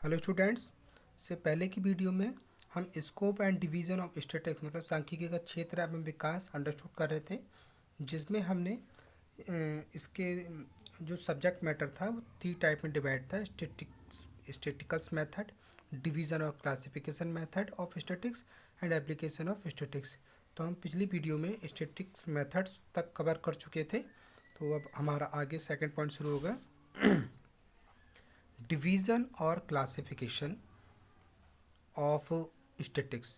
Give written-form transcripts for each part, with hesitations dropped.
Hello students. से पहले की वीडियो में हम scope and division of statistics मतलब सांख्यिकी का क्षेत्र एवं विकास अंडरस्टूड कर रहे थे, जिसमें हमने इसके जो सब्जेक्ट मैटर था वो 3 टाइप में डिवाइड था। Statisticals method, division of classification method of statistics and application of statistics. तो हम पिछली वीडियो में स्टैटिस्टिक्स मेथड्स तक कवर कर चुके थे। तो अब हमारा आगे सेकंड पॉइंट शुरू होगा, डिवीज़न और क्लासिफिकेशन ऑफ स्टैटिक्स।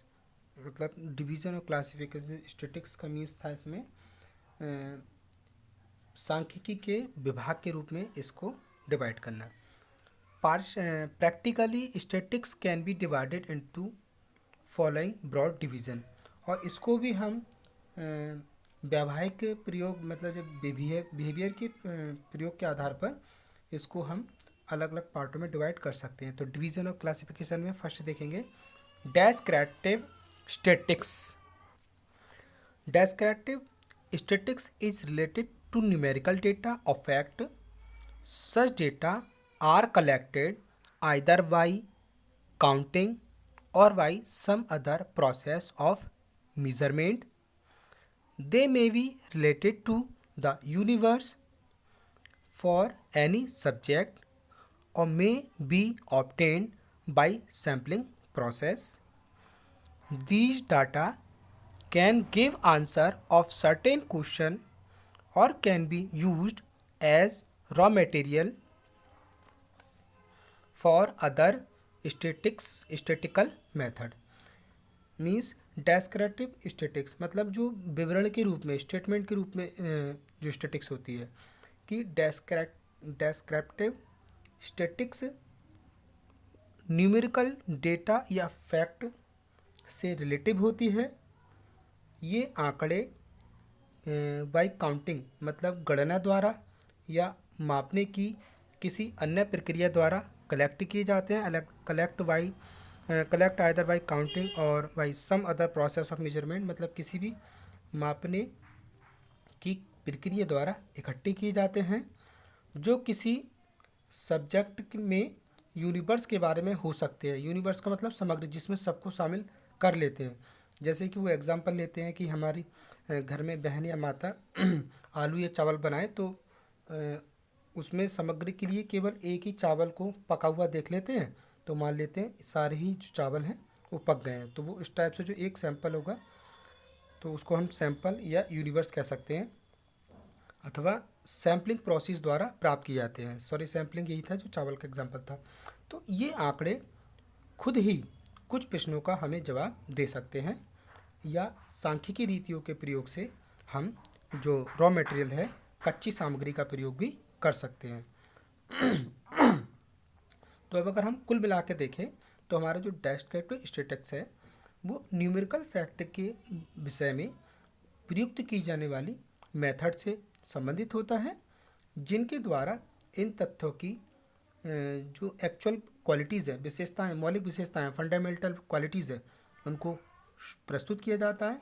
मतलब डिवीज़न और क्लासिफिकेशन स्टैटिक्स का मीन्स था इसमें सांख्यिकी के विभाग के रूप में इसको डिवाइड करना। Practically statics can be divided into following broad division. और इसको भी हम व्यावहारिक प्रयोग मतलब जब बिहेवियर के प्रयोग के आधार पर इसको हम अलग अलग पार्टों में डिवाइड कर सकते हैं। तो डिवीज़न और क्लासिफिकेशन में फर्स्ट देखेंगे descriptive statistics. Descriptive statistics is related to numerical data of fact. Such data are collected either by counting or by some other process of measurement. They may be related to the universe for any subject or may be obtained by sampling process. These data can give answer of certain question or can be used as raw material for other statistical method. Means descriptive statics मतलब जो विवरण के रूप में statement के रूप में जो स्टैटिक्स होती है कि डेस्क्रिप्टिव स्टैटिक्स न्यूमेरिकल डेटा या फैक्ट से रिलेटिव होती है। ये आंकड़े बाय काउंटिंग मतलब गणना द्वारा या मापने की किसी अन्य प्रक्रिया द्वारा कलेक्ट किए जाते हैं। कलेक्ट आइदर बाय काउंटिंग और by some other process of measurement मतलब किसी भी मापने की प्रक्रिया द्वारा इकट्ठे किए जाते हैं, जो किसी सब्जेक्ट में यूनिवर्स के बारे में हो सकते हैं। यूनिवर्स का मतलब समग्र, जिसमें सबको शामिल कर लेते हैं। जैसे कि वो एग्जांपल लेते हैं कि हमारी घर में बहन या माता आलू या चावल बनाए तो उसमें सामग्री के लिए केवल एक ही चावल को पका हुआ देख लेते हैं, तो मान लेते हैं सारे ही जो चावल हैं वो पक गए हैं। तो वो इस टाइप से जो एक सैंपल होगा तो उसको हम सैंपल या यूनिवर्स कह सकते हैं, अथवा सैम्पलिंग प्रोसेस द्वारा प्राप्त किए जाते हैं। सॉरी, सैम्पलिंग यही था जो चावल का एग्जाम्पल था। तो ये आंकड़े खुद ही कुछ प्रश्नों का हमें जवाब दे सकते हैं, या सांख्यिकी रीतियों के प्रयोग से हम जो रॉ मटेरियल है, कच्ची सामग्री का प्रयोग भी कर सकते हैं। तो अब अगर हम कुल मिला के देखें तो हमारा जो डेस्क्रिप्टिव स्टैटिस्टिक्स है वो न्यूमेरिकल फैक्ट के विषय में प्रयुक्त की जाने वाली मेथड से संबंधित होता है, जिनके द्वारा इन तथ्यों की जो एक्चुअल क्वालिटीज़ है, विशेषताएं, मौलिक विशेषताएं, फंडामेंटल क्वालिटीज़ है, उनको प्रस्तुत किया जाता है।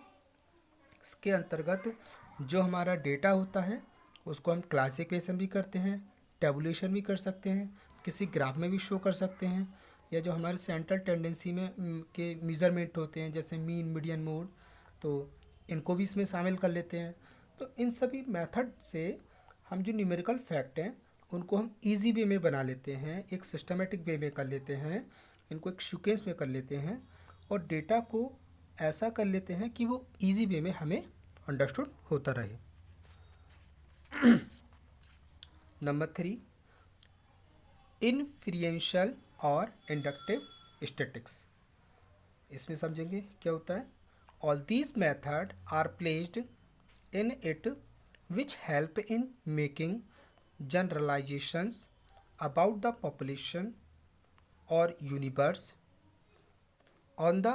इसके अंतर्गत जो हमारा डेटा होता है उसको हम क्लासिफिकेशन भी करते हैं, टेबुलेशन भी कर सकते हैं, किसी ग्राफ में भी शो कर सकते हैं, या जो हमारे सेंट्रल टेंडेंसी में के मेजरमेंट होते हैं जैसे मीन, मीडियन, मोड, तो इनको भी इसमें शामिल कर लेते हैं। तो इन सभी मेथड से हम जो न्यूमेरिकल फैक्ट हैं उनको हम इजी वे में बना लेते हैं, एक सिस्टमेटिक वे में कर लेते हैं, इनको एक सीक्वेंस में कर लेते हैं, और डेटा को ऐसा कर लेते हैं कि वो इजी वे में हमें अंडरस्टूड होता रहे। नंबर 3, इन्फ्लुएंशियल और इंडक्टिव स्टैटिक्स। इसमें समझेंगे क्या होता है। All these method are placed in it which help in making generalizations about the population or universe on the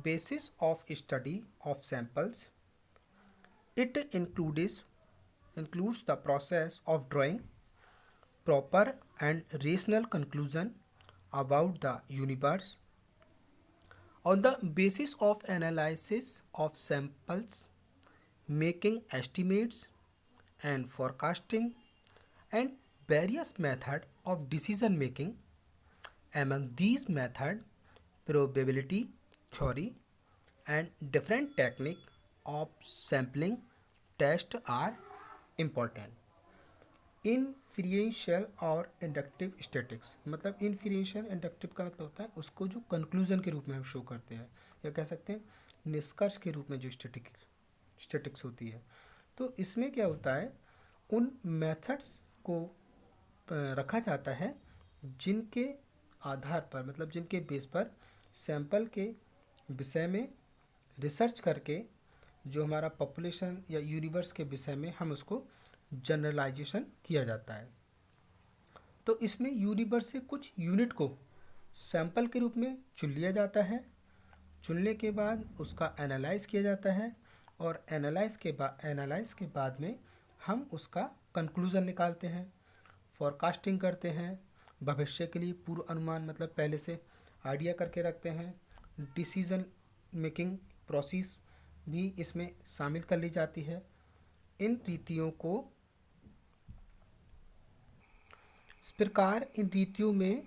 basis of study of samples. It includes the process of drawing proper and rational conclusion about the universe on the basis of analysis of samples, making estimates and forecasting, and various methods of decision making among these method, probability theory and different technique of sampling test are important. इन्फिरिएंशियल और inductive statics, मतलब इन्फिरिएंशियल inductive का मतलब होता है उसको जो conclusion के रूप में हम शो करते हैं, या कह सकते हैं निष्कर्ष के रूप में जो स्टैटिक्स होती है। तो इसमें क्या होता है, उन मेथड्स को रखा जाता है जिनके आधार पर, मतलब जिनके बेस पर सैंपल के विषय में रिसर्च करके जो हमारा पॉपुलेशन या यूनिवर्स के विषय में हम उसको जनरलाइजेशन किया जाता है। तो इसमें यूनिवर्स से कुछ यूनिट को सैंपल के रूप में चुन लिया जाता है। चुनने के बाद उसका एनालाइज किया जाता है और एनालाइज के बाद में हम उसका कंक्लूज़न निकालते हैं, फॉरकास्टिंग करते हैं, भविष्य के लिए पूर्व अनुमान, मतलब पहले से आइडिया करके रखते हैं। डिसीजन मेकिंग प्रोसेस भी इसमें शामिल कर ली जाती है। इन रीतियों को इस प्रकार इन रीतियों में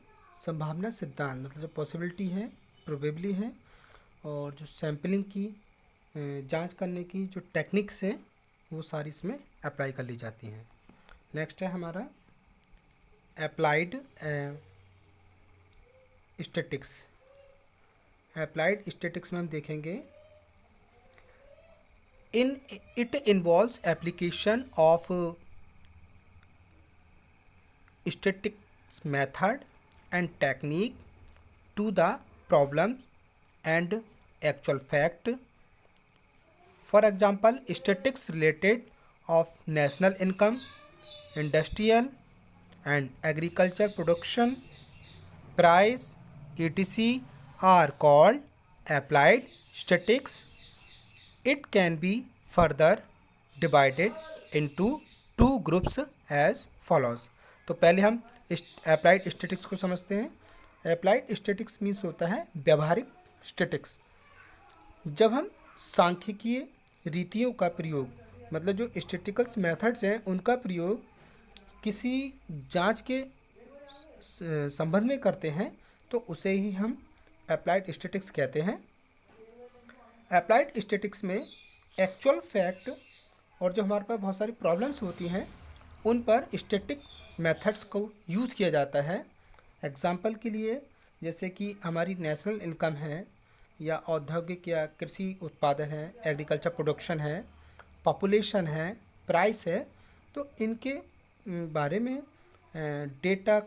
संभावना सिद्धांत, मतलब जो पॉसिबिलिटी है, प्रोबेबली है, और जो सैम्पलिंग की जांच करने की जो टेक्निक्स हैं वो सारी इसमें अप्लाई कर ली जाती हैं। नेक्स्ट है हमारा अप्लाइड स्टैटिक्स। अप्लाइड स्टैटिक्स में हम देखेंगे it involves application of statistics method and technique to the problem and actual fact. For example, statistics related of national income, industrial and agriculture production, price, etc. are called applied statistics. It can be further divided into two groups as follows. तो पहले हम applied statics को समझते हैं। Applied statics means होता है व्यवहारिक statics. जब हम सांख्यिकीय रीतियों का प्रयोग, मतलब जो स्टैटिस्टिकल्स मेथड्स हैं उनका प्रयोग किसी जांच के संबंध में करते हैं तो उसे ही हम अप्लाइड स्टैटिक्स कहते हैं। अप्लाइड स्टैटिक्स में एक्चुअल फैक्ट और जो हमारे पास बहुत सारी प्रॉब्लम्स होती हैं उन पर स्टैटिक्स मेथड्स को यूज़ किया जाता है। एग्जांपल के लिए जैसे कि हमारी नेशनल इनकम है, या औद्योगिक या कृषि उत्पादन है, एग्रीकल्चर प्रोडक्शन है, पॉपुलेशन है, प्राइस है, तो इनके बारे में डेटा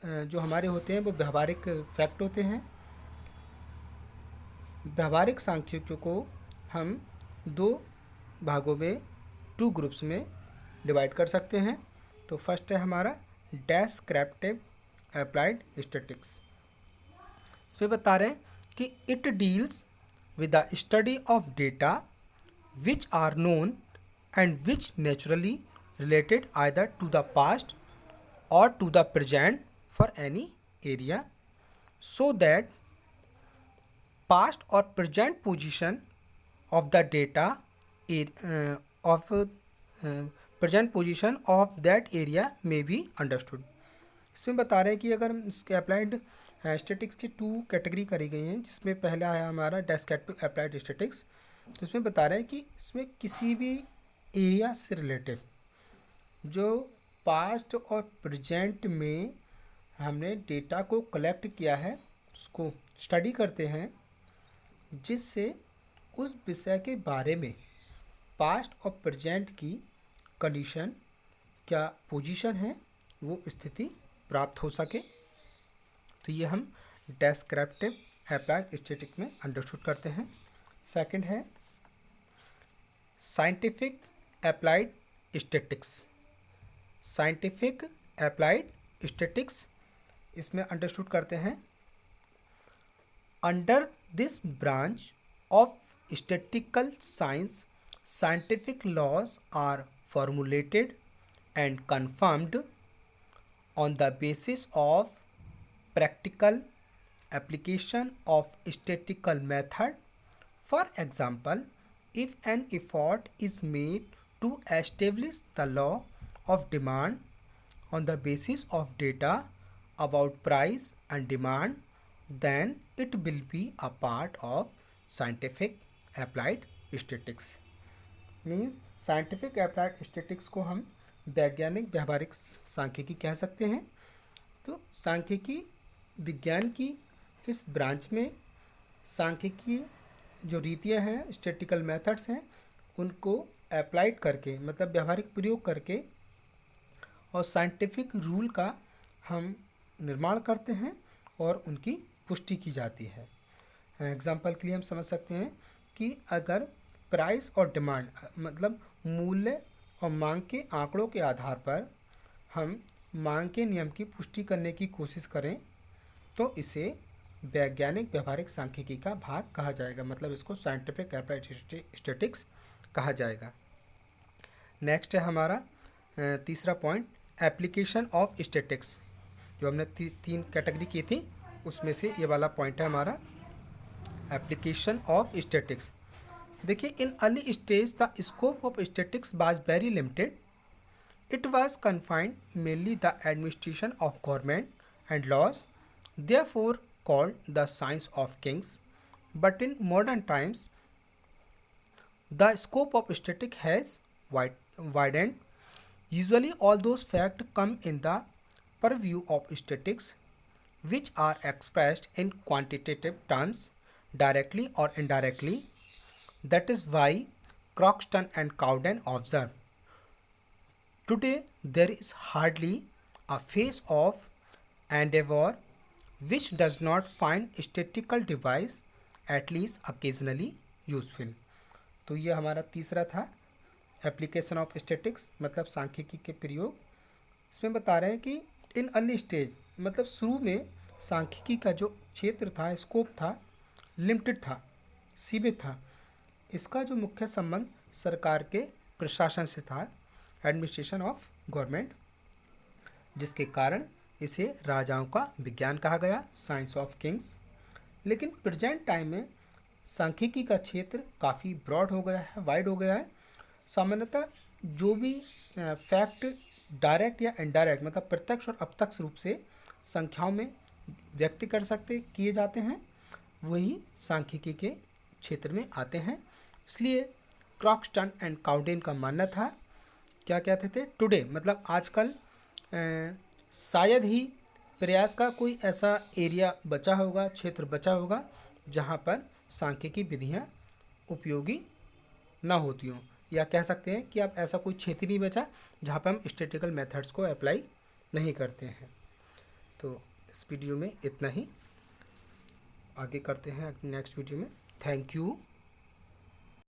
जो हमारे होते हैं वो व्यवहारिक फैक्ट होते हैं। व्यवहारिक सांख्यिकी को हम दो भागों में, टू ग्रुप्स में डिवाइड कर सकते हैं। तो फर्स्ट है हमारा डेस्क्रिप्टिव अप्लाइड स्टैटिक्स। इसमें बता रहे हैं कि it deals with the study of data which are known and which naturally related either to the past or to the present for any area, so that past or present position of the data present position of that area may be understood. इसमें बता रहे हैं कि अगर इसके applied statics की two category करी गई हैं, जिसमें पहला है हमारा डेस्क्रिप्टिव अप्लाइड स्टैटिक्स। तो इसमें बता रहे हैं कि इसमें किसी भी एरिया से रिलेटिव जो पास्ट और प्रेजेंट में हमने डेटा को कलेक्ट किया है उसको स्टडी करते हैं, जिससे उस विषय के बारे में पास्ट और प्रेजेंट की कंडीशन, क्या पोजीशन है, वो स्थिति प्राप्त हो सके। तो ये हम डेस्क्रिप्टिव अप्लाइड स्टैटिक्स में अंडरस्टूड करते हैं। सेकंड है scientific applied statics. Scientific applied statics इसमें अंडरस्टूड करते हैं Under this branch of statistical science, scientific laws are formulated and confirmed on the basis of practical application of statistical method. For example, if an effort is made to establish the law of demand on the basis of data about price and demand, then it will be a part of scientific applied statistics. Means scientific applied statistics को हम वैज्ञानिक व्यावहारिक सांख्यिकी कह सकते हैं। तो सांख्यिकी विज्ञान की इस ब्रांच में सांख्यिकी जो रीतियाँ हैं, स्टैटिस्टिकल मेथड्स हैं, उनको अप्लाइड करके मतलब व्यावहारिक प्रयोग करके और साइंटिफिक रूल का हम निर्माण करते हैं और उनकी पुष्टि की जाती है। एग्जाम्पल के लिए हम समझ सकते हैं कि अगर प्राइस और डिमांड मतलब मूल्य और मांग के आंकड़ों के आधार पर हम मांग के नियम की पुष्टि करने की कोशिश करें तो इसे वैज्ञानिक व्यावहारिक सांख्यिकी का भाग कहा जाएगा, मतलब इसको साइंटिफिक अप्लाइड स्टैटिस्टिक्स कहा जाएगा। नेक्स्ट है हमारा तीसरा पॉइंट, एप्लीकेशन ऑफ स्टैटिस्टिक्स। जो हमने तीन कैटेगरी की थी उसमें से ये वाला पॉइंट है हमारा एप्लीकेशन ऑफ स्टैटिस्टिक्स। देखिए, in early stage the scope of statistics was very limited. It was confined mainly the administration of government and laws, therefore called the science of kings. But in modern times, the scope of statistics has widened. Usually, all those facts come in the purview of statistics, which are expressed in quantitative terms, directly or indirectly. That is why Croxton and Cowden observed, today there is hardly a phase of endeavor which does not find statistical device at least occasionally useful. तो ये हमारा तीसरा था application of statistics मतलब सांख्यिकी के प्रयोग। इसमें बता रहे हैं कि इन अर्ली स्टेज मतलब शुरू में सांख्यिकी का जो क्षेत्र था, स्कोप था, लिमिटेड था, सीमित था। इसका जो मुख्य संबंध सरकार के प्रशासन से था, एडमिनिस्ट्रेशन ऑफ गवर्नमेंट, जिसके कारण इसे राजाओं का विज्ञान कहा गया, साइंस ऑफ किंग्स। लेकिन प्रेजेंट टाइम में सांख्यिकी का क्षेत्र काफ़ी ब्रॉड हो गया है, वाइड हो गया है। सामान्यतः जो भी फैक्ट डायरेक्ट या इनडायरेक्ट मतलब प्रत्यक्ष और अप्रत्यक्ष रूप से संख्याओं में व्यक्त किए जाते हैं, वही सांख्यिकी के क्षेत्र में आते हैं। इसलिए क्रॉक्सटन एंड काउडेन का मानना था, क्या कहते थे, टुडे मतलब आजकल शायद ही प्रयास का कोई ऐसा एरिया बचा होगा, क्षेत्र बचा होगा जहाँ पर सांख्यिकी विधियाँ उपयोगी ना होती हों, या कह सकते हैं कि अब ऐसा कोई क्षेत्र नहीं बचा जहाँ पर हम स्टैटिस्टिकल मेथड्स को अप्लाई नहीं करते हैं। तो इस वीडियो में इतना ही, आगे करते हैं नेक्स्ट वीडियो में। Thank you.